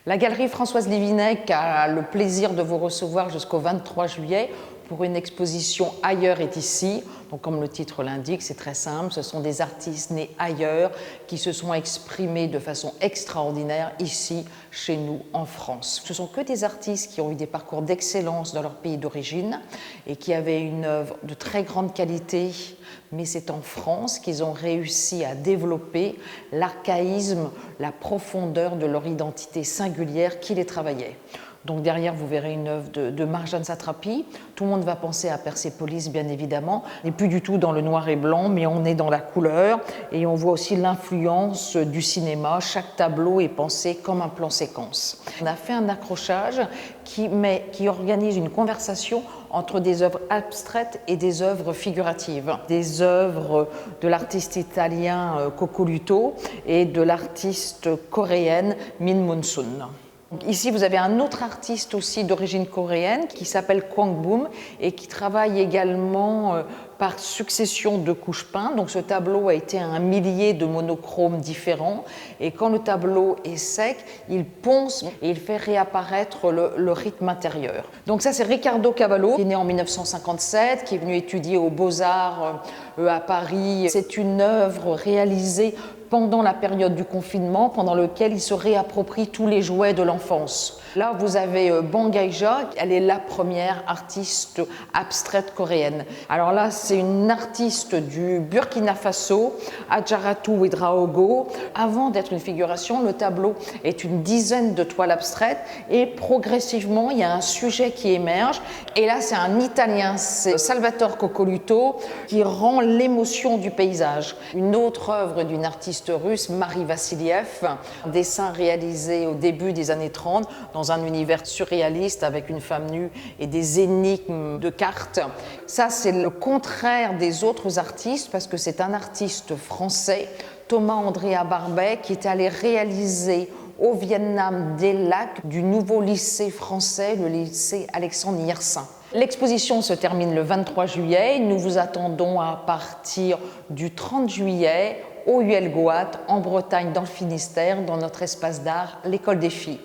La galerie Françoise Livinec a le plaisir de vous recevoir jusqu'au 23 juillet pour une exposition Ailleurs est ici. Donc, comme le titre l'indique, c'est très simple, ce sont des artistes nés ailleurs qui se sont exprimés de façon extraordinaire ici, chez nous, en France. Ce sont que des artistes qui ont eu des parcours d'excellence dans leur pays d'origine et qui avaient une œuvre de très grande qualité, mais c'est en France qu'ils ont réussi à développer l'archaïsme, la profondeur de leur identité singulière qui les travaillait. Donc derrière, vous verrez une œuvre de Marjane Satrapi. Tout le monde va penser à Persépolis, bien évidemment. On n'est plus du tout dans le noir et blanc, mais on est dans la couleur. Et on voit aussi l'influence du cinéma. Chaque tableau est pensé comme un plan séquence. On a fait un accrochage qui organise une conversation entre des œuvres abstraites et des œuvres figuratives. Des œuvres de l'artiste italien Coccoluto et de l'artiste coréenne Min Moon-soon. Ici, vous avez un autre artiste aussi d'origine coréenne qui s'appelle Kwang Boom et qui travaille également par succession de couches peintes. Donc ce tableau a été un millier de monochromes différents et quand le tableau est sec, il ponce et il fait réapparaître le rythme intérieur. Donc ça, c'est Riccardo Cavallo, qui est né en 1957, qui est venu étudier aux Beaux-Arts à Paris. C'est une œuvre réalisée pendant la période du confinement, pendant lequel il se réapproprie tous les jouets de l'enfance. Là, vous avez Bang Gaija, elle est la première artiste abstraite coréenne. Alors là, c'est une artiste du Burkina Faso, Adjaratou Ouedraogo. Avant d'être une figuration, le tableau est une dizaine de toiles abstraites et progressivement, il y a un sujet qui émerge. Et là, c'est un Italien, c'est Salvatore Coccoluto, qui rend l'émotion du paysage. Une autre œuvre d'une artiste russe, Marie Vassiliev, un dessin réalisé au début des années 30 dans un univers surréaliste avec une femme nue et des énigmes de cartes. Ça, c'est le contraire des autres artistes parce que c'est un artiste français, Thomas-Andrea Barbet, qui est allé réaliser au Vietnam des Lacs du nouveau lycée français, le lycée Alexandre Yersin. L'exposition se termine le 23 juillet. Nous vous attendons à partir du 30 juillet au Huelgoat, en Bretagne, dans le Finistère, dans notre espace d'art, l'École des filles.